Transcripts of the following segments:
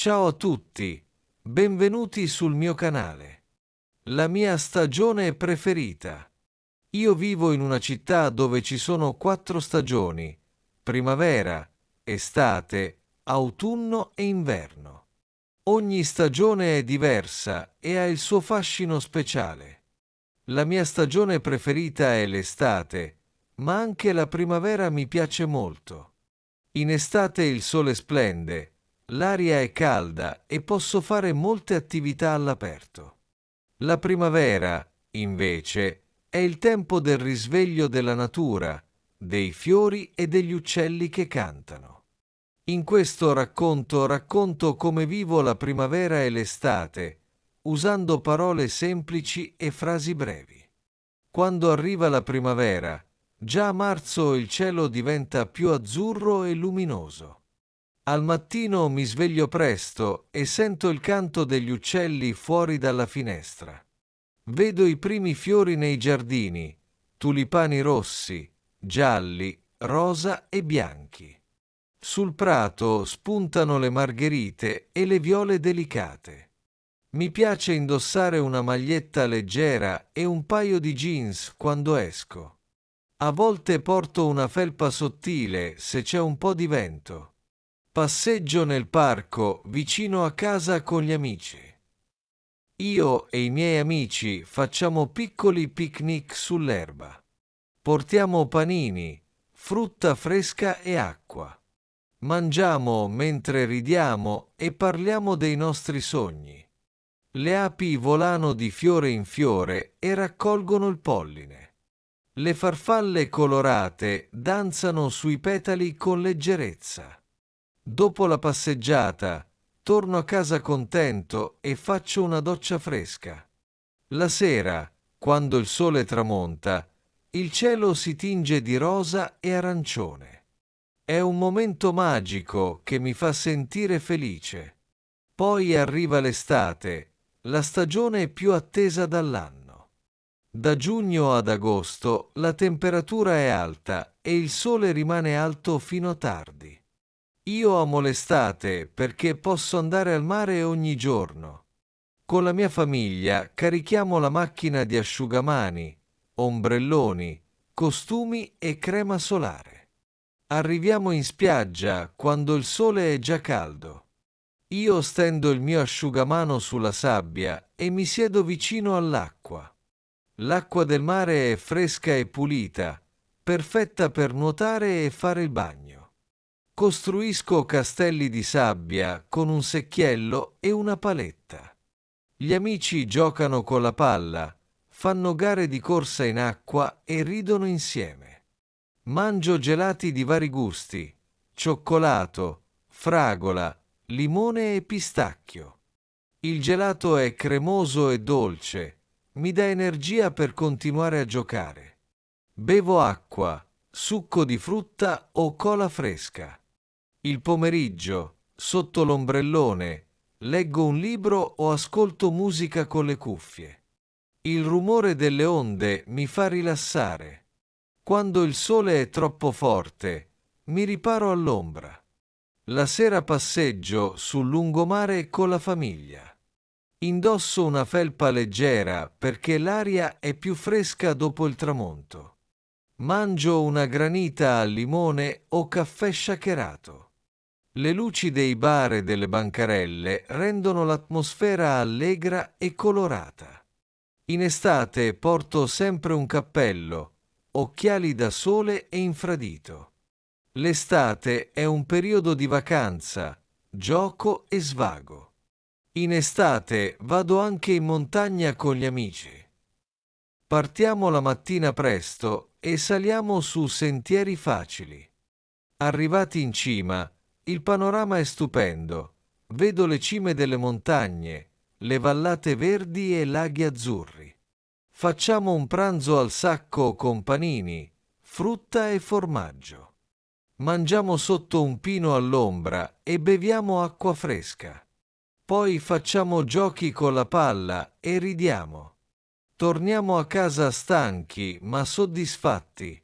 Ciao a tutti, benvenuti sul mio canale. La mia stagione preferita. Io vivo in una città dove ci sono 4 stagioni: primavera, estate, autunno e inverno. Ogni stagione è diversa e ha il suo fascino speciale. La mia stagione preferita è l'estate, ma anche la primavera mi piace molto. In estate il sole splende, l'aria è calda e posso fare molte attività all'aperto. La primavera, invece, è il tempo del risveglio della natura, dei fiori e degli uccelli che cantano. In questo racconto come vivo la primavera e l'estate, usando parole semplici e frasi brevi. Quando arriva la primavera, già a marzo il cielo diventa più azzurro e luminoso. Al mattino mi sveglio presto e sento il canto degli uccelli fuori dalla finestra. Vedo i primi fiori nei giardini, tulipani rossi, gialli, rosa e bianchi. Sul prato spuntano le margherite e le viole delicate. Mi piace indossare una maglietta leggera e un paio di jeans quando esco. A volte porto una felpa sottile se c'è un po' di vento. Passeggio nel parco vicino a casa con gli amici. Io e i miei amici facciamo piccoli picnic sull'erba. Portiamo panini, frutta fresca e acqua. Mangiamo mentre ridiamo e parliamo dei nostri sogni. Le api volano di fiore in fiore e raccolgono il polline. Le farfalle colorate danzano sui petali con leggerezza. Dopo la passeggiata, torno a casa contento e faccio una doccia fresca. La sera, quando il sole tramonta, il cielo si tinge di rosa e arancione. È un momento magico che mi fa sentire felice. Poi arriva l'estate, la stagione più attesa dall'anno. Da giugno ad agosto la temperatura è alta e il sole rimane alto fino a tardi. Io amo l'estate perché posso andare al mare ogni giorno. Con la mia famiglia carichiamo la macchina di asciugamani, ombrelloni, costumi e crema solare. Arriviamo in spiaggia quando il sole è già caldo. Io stendo il mio asciugamano sulla sabbia e mi siedo vicino all'acqua. L'acqua del mare è fresca e pulita, perfetta per nuotare e fare il bagno. Costruisco castelli di sabbia con un secchiello e una paletta. Gli amici giocano con la palla, fanno gare di corsa in acqua e ridono insieme. Mangio gelati di vari gusti: cioccolato, fragola, limone e pistacchio. Il gelato è cremoso e dolce, mi dà energia per continuare a giocare. Bevo acqua, succo di frutta o cola fresca. Il pomeriggio, sotto l'ombrellone, leggo un libro o ascolto musica con le cuffie. Il rumore delle onde mi fa rilassare. Quando il sole è troppo forte, mi riparo all'ombra. La sera passeggio sul lungomare con la famiglia. Indosso una felpa leggera perché l'aria è più fresca dopo il tramonto. Mangio una granita al limone o caffè shakerato. Le luci dei bar e delle bancarelle rendono l'atmosfera allegra e colorata. In estate porto sempre un cappello, occhiali da sole e infradito. L'estate è un periodo di vacanza, gioco e svago. In estate vado anche in montagna con gli amici. Partiamo la mattina presto e saliamo su sentieri facili. Arrivati in cima, il panorama è stupendo. Vedo le cime delle montagne, le vallate verdi e laghi azzurri. Facciamo un pranzo al sacco con panini, frutta e formaggio. Mangiamo sotto un pino all'ombra e beviamo acqua fresca. Poi facciamo giochi con la palla e ridiamo. Torniamo a casa stanchi ma soddisfatti.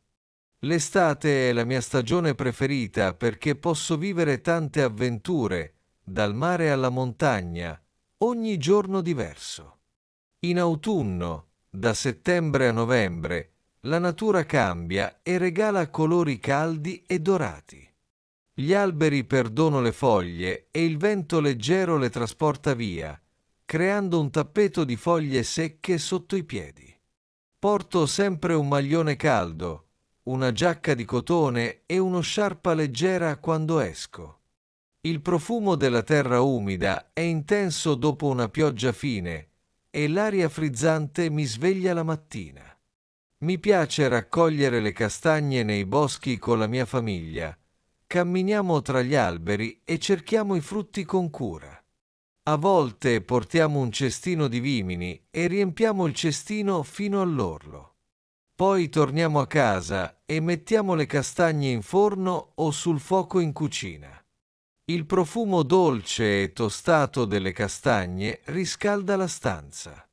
L'estate è la mia stagione preferita perché posso vivere tante avventure, dal mare alla montagna, ogni giorno diverso. In autunno, da settembre a novembre, la natura cambia e regala colori caldi e dorati. Gli alberi perdono le foglie e il vento leggero le trasporta via, creando un tappeto di foglie secche sotto i piedi. Porto sempre un maglione caldo, una giacca di cotone e uno sciarpa leggera quando esco. Il profumo della terra umida è intenso dopo una pioggia fine e l'aria frizzante mi sveglia la mattina. Mi piace raccogliere le castagne nei boschi con la mia famiglia. Camminiamo tra gli alberi e cerchiamo i frutti con cura. A volte portiamo un cestino di vimini e riempiamo il cestino fino all'orlo. Poi torniamo a casa e mettiamo le castagne in forno o sul fuoco in cucina. Il profumo dolce e tostato delle castagne riscalda la stanza.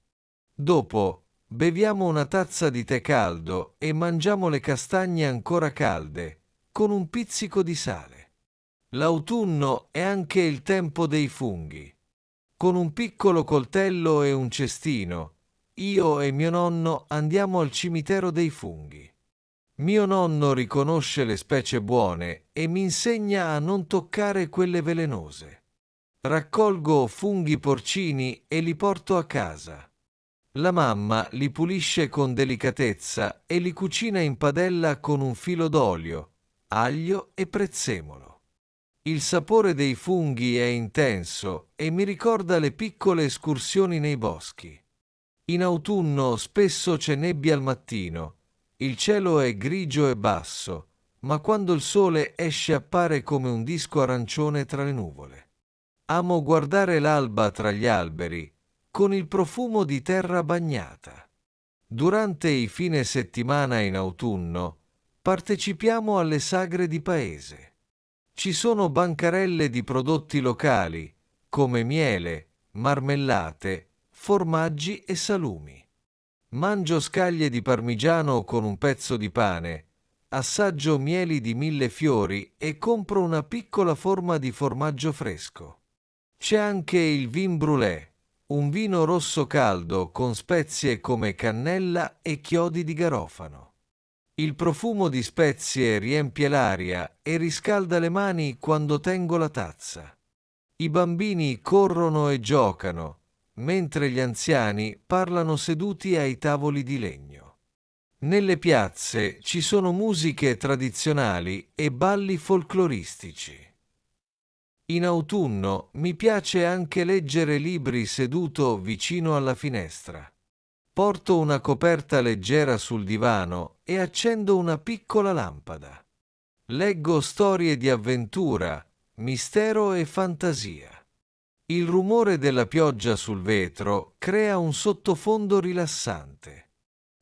Dopo, beviamo una tazza di tè caldo e mangiamo le castagne ancora calde, con un pizzico di sale. L'autunno è anche il tempo dei funghi. Con un piccolo coltello e un cestino, io e mio nonno andiamo al cimitero dei funghi. Mio nonno riconosce le specie buone e mi insegna a non toccare quelle velenose. Raccolgo funghi porcini e li porto a casa. La mamma li pulisce con delicatezza e li cucina in padella con un filo d'olio, aglio e prezzemolo. Il sapore dei funghi è intenso e mi ricorda le piccole escursioni nei boschi. In autunno spesso c'è nebbia al mattino, il cielo è grigio e basso, ma quando il sole esce appare come un disco arancione tra le nuvole. Amo guardare l'alba tra gli alberi, con il profumo di terra bagnata. Durante i fine settimana in autunno partecipiamo alle sagre di paese. Ci sono bancarelle di prodotti locali, come miele, marmellate, formaggi e salumi. Mangio scaglie di parmigiano con un pezzo di pane, assaggio mieli di millefiori e compro una piccola forma di formaggio fresco. C'è anche il vin brûlé, un vino rosso caldo con spezie come cannella e chiodi di garofano. Il profumo di spezie riempie l'aria e riscalda le mani quando tengo la tazza. I bambini corrono e giocano, mentre gli anziani parlano seduti ai tavoli di legno. Nelle piazze ci sono musiche tradizionali e balli folcloristici. In autunno mi piace anche leggere libri seduto vicino alla finestra. Porto una coperta leggera sul divano e accendo una piccola lampada. Leggo storie di avventura, mistero e fantasia. Il rumore della pioggia sul vetro crea un sottofondo rilassante.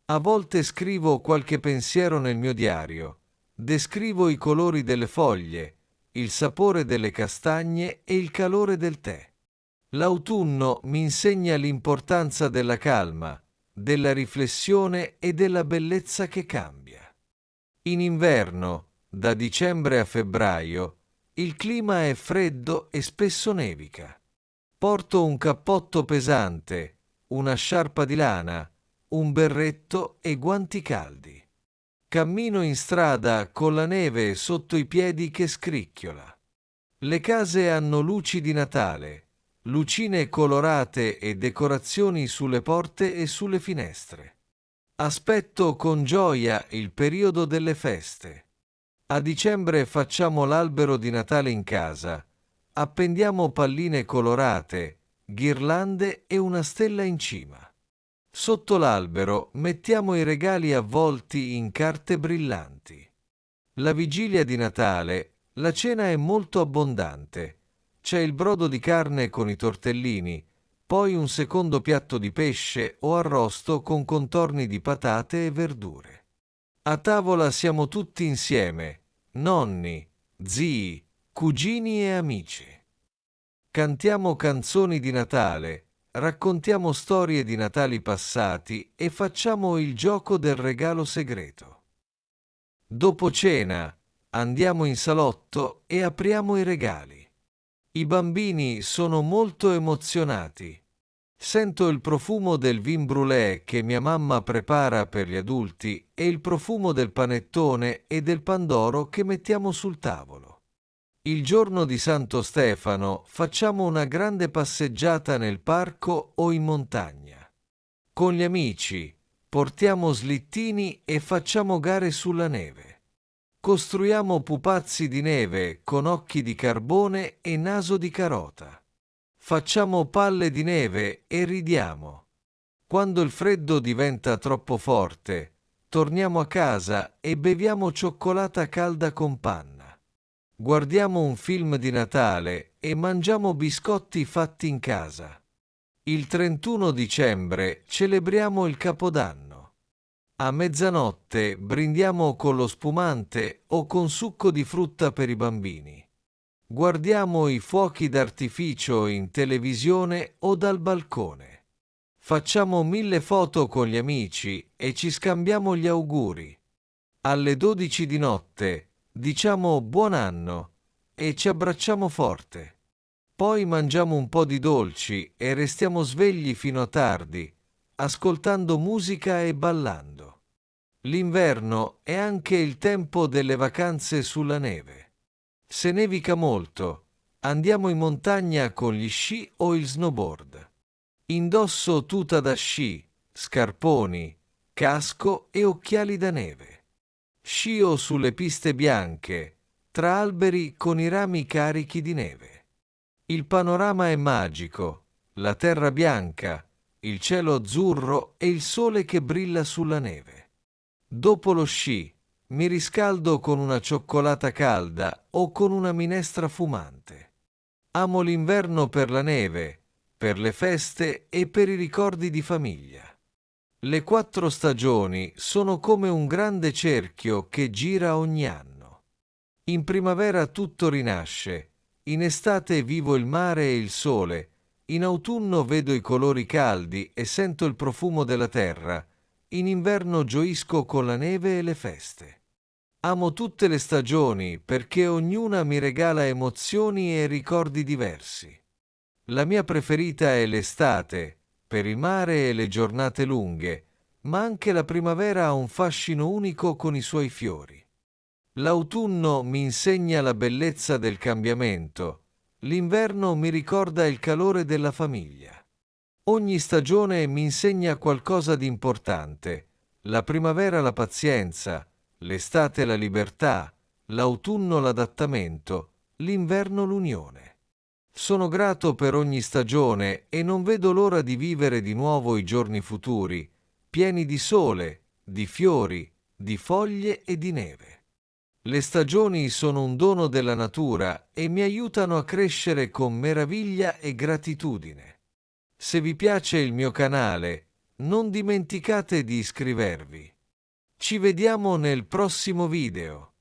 A volte scrivo qualche pensiero nel mio diario, descrivo i colori delle foglie, il sapore delle castagne e il calore del tè. L'autunno mi insegna l'importanza della calma, della riflessione e della bellezza che cambia. In inverno, da dicembre a febbraio, il clima è freddo e spesso nevica. Porto un cappotto pesante, una sciarpa di lana, un berretto e guanti caldi. Cammino in strada con la neve sotto i piedi che scricchiola. Le case hanno luci di Natale, lucine colorate e decorazioni sulle porte e sulle finestre. Aspetto con gioia il periodo delle feste. A dicembre facciamo l'albero di Natale in casa. Appendiamo palline colorate, ghirlande e una stella in cima. Sotto l'albero mettiamo i regali avvolti in carte brillanti. La vigilia di Natale, la cena è molto abbondante. C'è il brodo di carne con i tortellini, poi un secondo piatto di pesce o arrosto con contorni di patate e verdure. A tavola siamo tutti insieme, nonni, zii, cugini e amici. Cantiamo canzoni di Natale, raccontiamo storie di Natali passati e facciamo il gioco del regalo segreto. Dopo cena, andiamo in salotto e apriamo i regali. I bambini sono molto emozionati. Sento il profumo del vin brûlé che mia mamma prepara per gli adulti e il profumo del panettone e del pandoro che mettiamo sul tavolo. Il giorno di Santo Stefano facciamo una grande passeggiata nel parco o in montagna. Con gli amici portiamo slittini e facciamo gare sulla neve. Costruiamo pupazzi di neve con occhi di carbone e naso di carota. Facciamo palle di neve e ridiamo. Quando il freddo diventa troppo forte, torniamo a casa e beviamo cioccolata calda con panna. Guardiamo un film di Natale e mangiamo biscotti fatti in casa. Il 31 dicembre celebriamo il Capodanno. A mezzanotte brindiamo con lo spumante o con succo di frutta per i bambini. Guardiamo i fuochi d'artificio in televisione o dal balcone. Facciamo 1000 foto con gli amici e ci scambiamo gli auguri. Alle 12 di notte diciamo buon anno e ci abbracciamo forte. Poi mangiamo un po' di dolci e restiamo svegli fino a tardi, ascoltando musica e ballando. L'inverno è anche il tempo delle vacanze sulla neve. Se nevica molto, andiamo in montagna con gli sci o il snowboard. Indosso tuta da sci, scarponi, casco e occhiali da neve. Scio sulle piste bianche, tra alberi con i rami carichi di neve. Il panorama è magico, la terra bianca, il cielo azzurro e il sole che brilla sulla neve. Dopo lo sci, mi riscaldo con una cioccolata calda o con una minestra fumante. Amo l'inverno per la neve, per le feste e per i ricordi di famiglia. Le 4 stagioni sono come un grande cerchio che gira ogni anno. In primavera tutto rinasce, in estate vivo il mare e il sole, in autunno vedo i colori caldi e sento il profumo della terra, in inverno gioisco con la neve e le feste. Amo tutte le stagioni perché ognuna mi regala emozioni e ricordi diversi. La mia preferita è l'estate, per il mare e le giornate lunghe, ma anche la primavera ha un fascino unico con i suoi fiori. L'autunno mi insegna la bellezza del cambiamento, l'inverno mi ricorda il calore della famiglia. Ogni stagione mi insegna qualcosa di importante, la primavera la pazienza, l'estate la libertà, l'autunno l'adattamento, l'inverno l'unione. Sono grato per ogni stagione e non vedo l'ora di vivere di nuovo i giorni futuri, pieni di sole, di fiori, di foglie e di neve. Le stagioni sono un dono della natura e mi aiutano a crescere con meraviglia e gratitudine. Se vi piace il mio canale, non dimenticate di iscrivervi. Ci vediamo nel prossimo video.